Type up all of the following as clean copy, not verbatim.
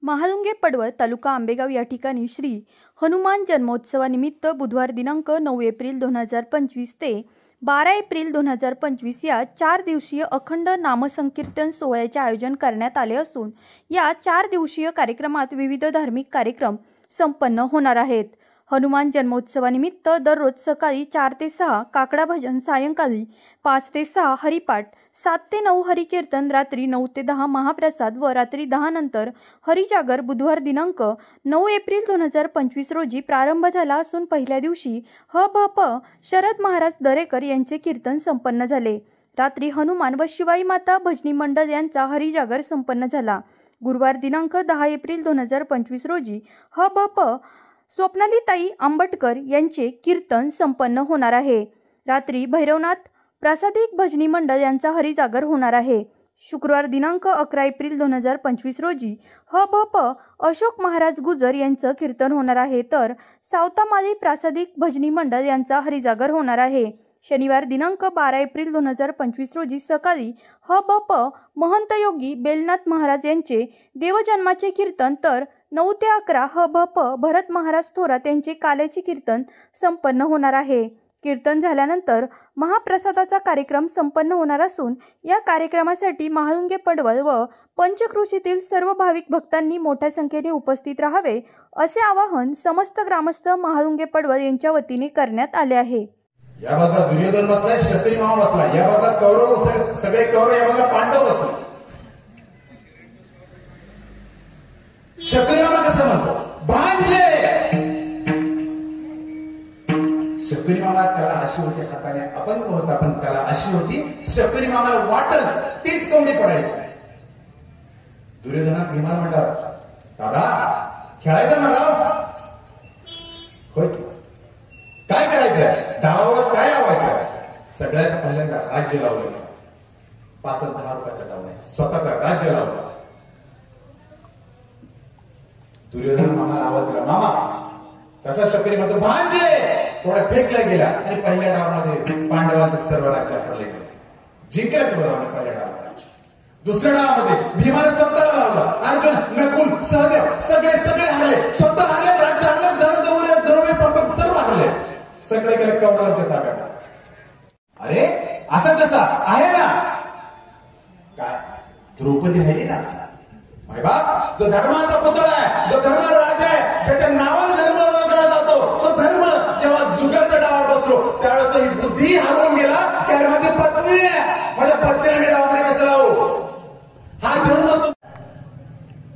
महाळुंगे पडवळ तालुका आंबेगाव या ठिकाणी श्री हनुमान जन्मोत्सवानिमित्त बुधवार दिनांक 9 एप्रिल 2025 ते 12 एप्रिल 2025 या 4 दिवसीय अखंड नामसंकीर्तन सोहळ्याचे आयोजन करण्यात आले असून या 4 दिवसीय कार्यक्रमात विविध धार्मिक कार्यक्रम संपन्न होणार आहेत। हनुमान जन्मोत्सवानिमित्त दररोज सकाळी 4 ते 6 काकडा भजन, सायंकाळी 5 ते 6 हरिपाठ, 7 ते 9 हरिकीर्तन, रात्री 9 ते 10 महाप्रसाद व रात्री 10 नंतर हरिजागर बुधवार दिनांक 9 एप्रिल 2025 रोजी प्रारंभ झाला असून पहिल्या दिवशी ह.भ.प. शरद महाराज दरेकर यांचे कीर्तन संपन्न झाले। रात्री हनुमान व शिवाई माता भजनी मंडळ यांचा हरिजागर संपन्न झाला। गुरुवार दिनांक 10 एप्रिल 2025 रोजी ह.भ.प. स्वप्नालीताई आंबटकर यांचे कीर्तन संपन्न होणार आहे। रात्री भैरवनाथ प्रासादिक भजनी मंडळ यांचा हरिजागर होणार आहे। शुक्रवार दिनांक 11 एप्रिल 2025 रोजी ह.भ.प. अशोक महाराज गुजर यांचं कीर्तन होणार आहे, तर सावतामाळी प्रासादिक भजनी मंडळ यांचा हरिजागर होणार आहे। शनिवार दिनांक 12 एप्रिल 2025 रोजी सकाळी ह.भ.प. महंत योगी बेलनाथ महाराज यांचे देवजन्माचे कीर्तन, तर 9 ते 11 ह.भ.प. भरत महाराज थोरात यांचे काल्याचे कीर्तन संपन्न होणार आहे। कीर्तन झाल्यानंतर महाप्रसादाचा कार्यक्रम संपन्न होणार असून या कार्यक्रमासाठी महाळुंगे पडवळ व पंचक्रोशीतील सर्व भाविक भक्तांनी मोठ्या संख्येने उपस्थित राहावे असे आवाहन समस्त ग्रामस्थ महाळुंगे पडवळ यांच्या वतीने करण्यात आले आहे। या बाजूला दुर्योधन बसलाय, शकुनी मामा बसला, या बाजूला कौरव, सगळे कौरव, या बाजूला पांडव बसले। शकुनी मामा कसं म्हणतो? भांजे शकुनी मामा त्याला अशी होती, हाताने अपंग होता पण त्याला अशी होती, शकुनी मामाला वाटल तीच कोंबडी पडायची। दुर्योधनात भीमाला म्हणतात, दादा खेळायचं ना डाव? होय, काय करायचंय? डावावर काय लावायचं? सगळ्यात पहिल्यांदा राज्य लावलं। 5-10 रुपयाचा डाव नाही, स्वतःचा राज्य लावला। दुर्योधन मामाला आवाज दिला, मामा। तसा शकुनी म्हणतो, भांजे। थोडा फेकला गेला आणि पहिल्या डावामध्ये पांडवांचे सर्व राज्य हरले गेले, जिंकले बरोबर पहिल्या डावामध्ये। दुसऱ्या डावामध्ये भीमाने स्वतःला लावला, अर्जुन, नकुल, सहदेव सगळे हरले, स्वतः हरले, राज्य हरले, द्रव्य संपत्ती सर्व हरले, सगळे गेले कौरवांच्या ताब्यात। अरे असं कसं आहे ना? काय द्रौपदी राहिली ना? माय बाप, जो धर्माचा पुतळा आहे, जो धर्मराज आहे, ज्याच्या नावाने धर्म ओळखला जातो, तो धर्म जेव्हा जुगरच्या डावावर बसलो त्यावेळेस तो ही बुद्धी हरवून गेला की अरे माझी पत्नी आहे, माझ्या पत्नीला मी डावामध्ये कसं लावू? हा धर्म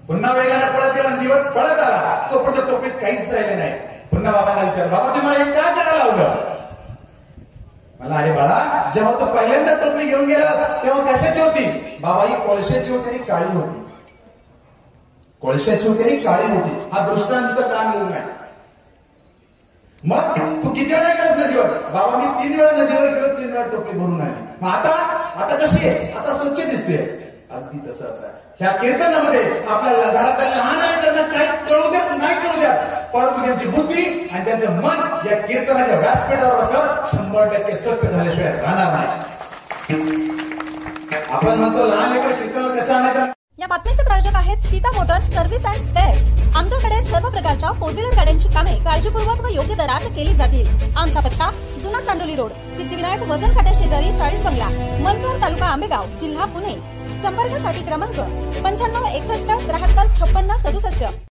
पुन्हा वेगाने पळत गेला, नदीवर पळत आला, तो पण टोपीत काहीच राहिले नाही। पुन्हा बाबांना विचार, बाबा तुम्हाला हे काय करायला लावलं? मला, अरे बाळा, जेव्हा तो पहिल्यांदा टोपी घेऊन गेलास तेव्हा कशाची होती? बाबा ही कोळशाची होती आणि काळी होती, कोळशाची होती आणि काळी होती। हा दृष्टांत काम लिहून नाही। मग तू किती वेळा गेलास नदीवर? बाबा मी 3 वेळा नदीवर गेलो, 3 वेळा टोपली भरून आली। मग आता कशी आहे? आता स्वच्छ दिसते। अगदी तसंच आहे ह्या कीर्तनामध्ये। आपल्याला घरातल्या लहान लेकरांना काही कळू द्या नाही कळू द्या, परंतु त्यांची बुद्धी आणि त्यांचं मन या कीर्तनाच्या व्यासपीठावर बसल्यावर 100% स्वच्छ झाल्याशिवाय राहणार नाही। आपण म्हणतो लहान लेकर कीर्तन कशा आणायचं? या बातमीचे प्रायोजक आहेत Sita Motors service and spares. आमच्याकडे सर्व प्रकारच्या 4 व्हीलर गाड्यांची कामे काळजीपूर्वक व योग्य दरात केली जातील। आमचा पत्ता जुना चांडोली रोड, सिद्धिविनायक वजन काट्या शेजारी 40 बंगला, मनसर, तालुका आंबेगाव, जिल्हा पुणे। संपर्कासाठी क्रमांक 95 61 73 56 67।